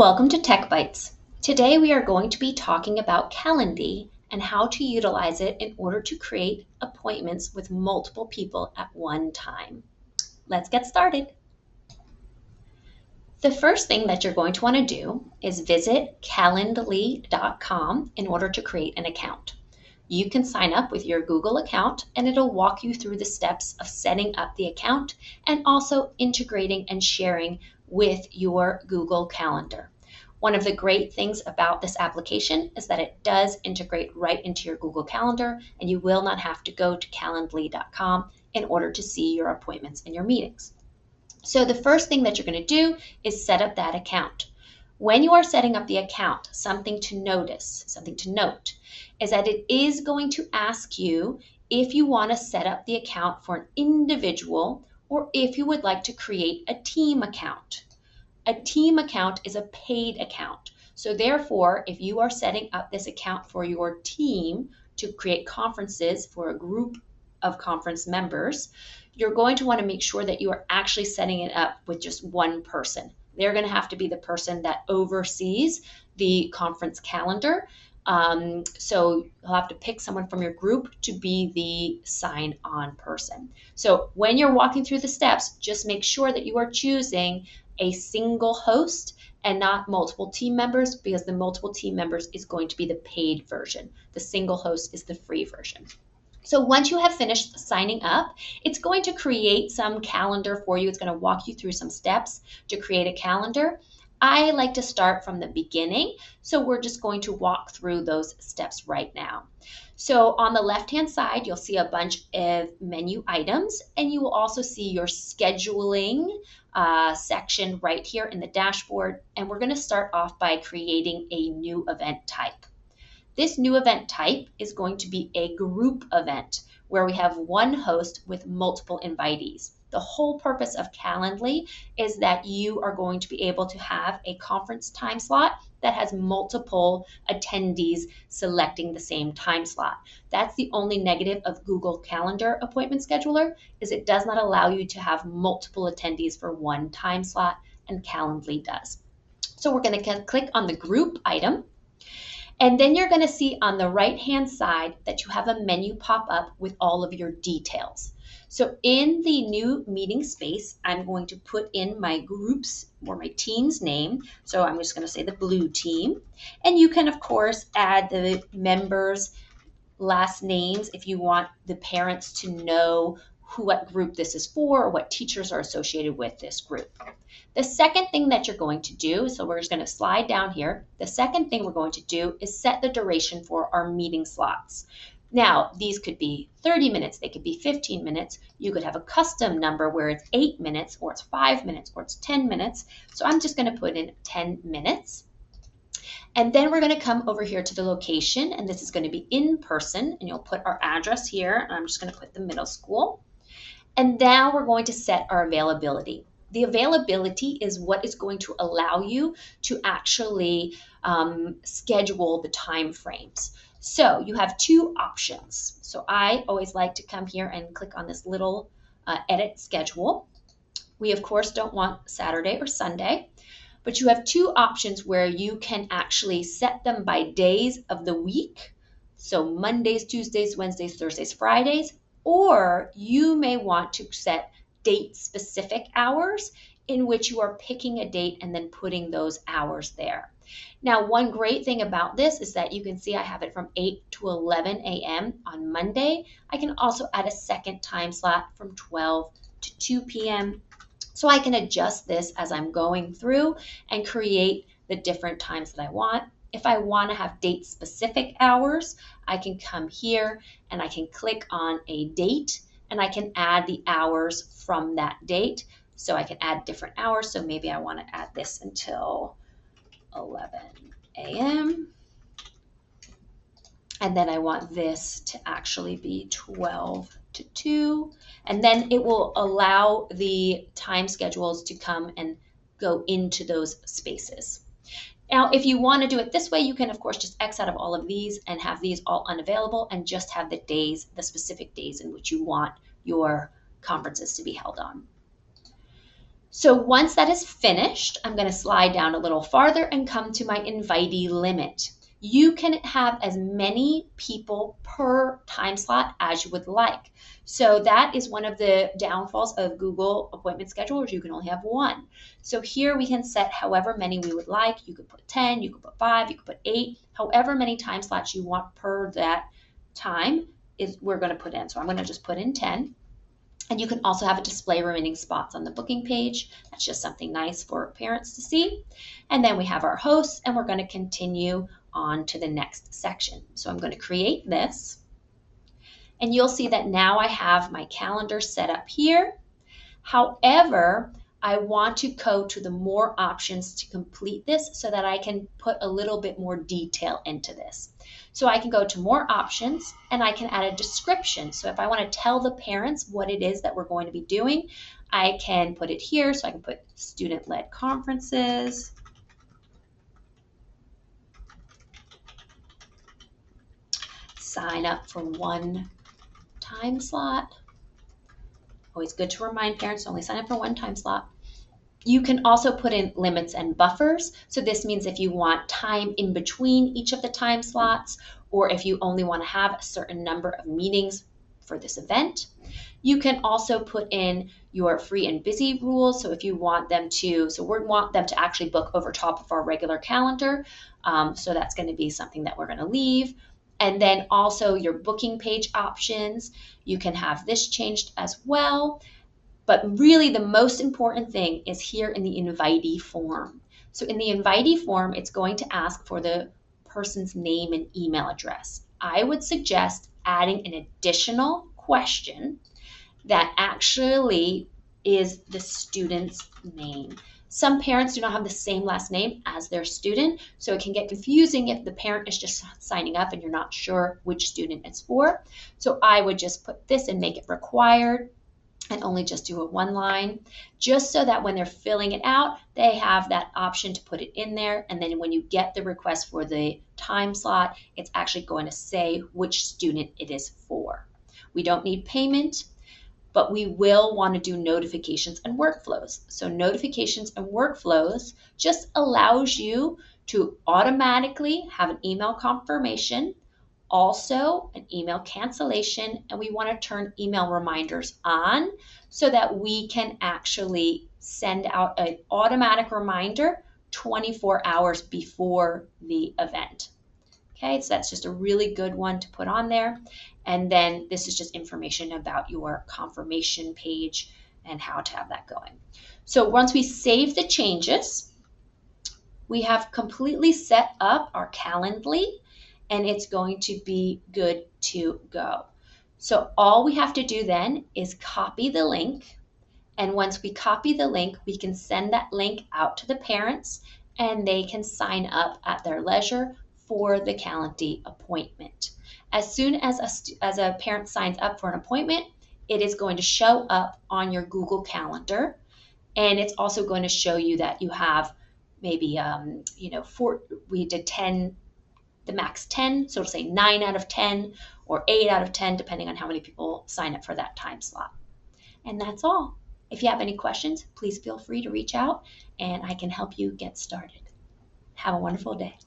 Welcome to Tech Bites. Today we are going to be talking about Calendly and how to utilize it in order to create appointments with multiple people at one time. Let's get started. The first thing that you're going to want to do is visit calendly.com in order to create an account. You can sign up with your Google account and it'll walk you through the steps of setting up the account and also integrating and sharing with your Google Calendar. One of the great things about this application is that it does integrate right into your Google Calendar, and you will not have to go to calendly.com in order to see your appointments and your meetings. So the first thing that you're going to do is set up that account. When you are setting up the account, something to note is that it is going to ask you if you want to set up the account for an individual or if you would like to create a team account. A team account is a paid account. So therefore, if you are setting up this account for your team to create conferences for a group of conference members, you're going to want to make sure that you are actually setting it up with just one person. They're going to have to be the person that oversees the conference calendar. So you'll have to pick someone from your group to be the sign-on person. So when you're walking through the steps, just make sure that you are choosing a single host and not multiple team members, because the multiple team members is going to be the paid version. The single host is the free version. So once you have finished signing up, it's going to create some calendar for you. It's going to walk you through some steps to create a calendar. I like to start from the beginning, so we're just going to walk through those steps right now. So on the left-hand side, you'll see a bunch of menu items, and you will also see your scheduling section right here in the dashboard. And we're going to start off by creating a new event type. This new event type is going to be a group event where we have one host with multiple invitees. The whole purpose of Calendly is that you are going to be able to have a conference time slot that has multiple attendees selecting the same time slot. That's the only negative of Google Calendar Appointment Scheduler, is it does not allow you to have multiple attendees for one time slot, and Calendly does. So we're going to click on the group item. And then you're going to see on the right-hand side that you have a menu pop up with all of your details. So in the new meeting space, I'm going to put in my group's or my team's name. So I'm just going to say the blue team. And you can, of course, add the members' last names if you want the parents to know what group this is for or what teachers are associated with this group. The second thing that you're going to do, so we're just going to slide down here. The second thing we're going to do is set the duration for our meeting slots. Now, these could be 30 minutes, they could be 15 minutes. You could have a custom number where it's 8 minutes, or it's 5 minutes, or it's 10 minutes. So I'm just going to put in 10 minutes. And then we're going to come over here to the location, and this is going to be in person, and you'll put our address here, and I'm just going to put the middle school. And now we're going to set our availability. The availability is what is going to allow you to actually schedule the time frames. So you have two options. So I always like to come here and click on this little edit schedule. We of course don't want Saturday or Sunday, but you have two options where you can actually set them by days of the week. So Mondays, Tuesdays, Wednesdays, Thursdays, Fridays, or you may want to set date-specific hours in which you are picking a date and then putting those hours there. Now, one great thing about this is that you can see I have it from 8 to 11 a.m. on Monday. I can also add a second time slot from 12 to 2 p.m. So I can adjust this as I'm going through and create the different times that I want. If I want to have date-specific hours, I can come here and I can click on a date and I can add the hours from that date. So I can add different hours. So maybe I want to add this until 11 a.m. And then I want this to actually be 12 to 2. And then it will allow the time schedules to come and go into those spaces. Now, if you want to do it this way, you can, of course, just X out of all of these and have these all unavailable and just have the days, the specific days in which you want your conferences to be held on. So once that is finished, I'm going to slide down a little farther and come to my invitee limit. You can have as many people per time slot as you would like. So that is one of the downfalls of Google appointment schedulers. You can only have one. So here we can set however many we would like. You could put 10, you could put 5, you could put 8, however many time slots you want per that time is we're going to put in. So I'm going to just put in 10. And you can also have a display remaining spots on the booking page. That's just something nice for parents to see. And then we have our hosts, and we're going to continue on to the next section. So I'm going to create this. And you'll see that now I have my calendar set up here. However, I want to go to the more options to complete this so that I can put a little bit more detail into this. So I can go to more options and I can add a description. So if I want to tell the parents what it is that we're going to be doing, I can put it here. So I can put student-led conferences. Sign up for one time slot. Always good to remind parents to only sign up for one time slot. You can also put in limits and buffers. So this means if you want time in between each of the time slots, or if you only want to have a certain number of meetings for this event. You can also put in your free and busy rules. So if you want them to, so we want them to actually book over top of our regular calendar. So that's going to be something that we're going to leave. And then also your booking page options. You can have this changed as well. But really the most important thing is here in the invitee form. So in the invitee form, it's going to ask for the person's name and email address. I would suggest adding an additional question that actually is the student's name. Some parents do not have the same last name as their student, so it can get confusing if the parent is just signing up and you're not sure which student it's for. So I would just put this and make it required, and only just do a one line, just so that when they're filling it out, they have that option to put it in there. And then when you get the request for the time slot, it's actually going to say which student it is for. We don't need payment, but we will want to do notifications and workflows. So notifications and workflows just allows you to automatically have an email confirmation, also an email cancellation, and we want to turn email reminders on so that we can actually send out an automatic reminder 24 hours before the event. Okay, so that's just a really good one to put on there. And then this is just information about your confirmation page and how to have that going. So once we save the changes, we have completely set up our Calendly, and it's going to be good to go. So all we have to do then is copy the link. And once we copy the link, we can send that link out to the parents and they can sign up at their leisure for the Calendly appointment. As soon as a parent signs up for an appointment, it is going to show up on your Google Calendar. And it's also going to show you that you have maybe, we did 10, the max 10, so it'll say 9 out of 10 or 8 out of 10, depending on how many people sign up for that time slot. And that's all. If you have any questions, please feel free to reach out and I can help you get started. Have a wonderful day.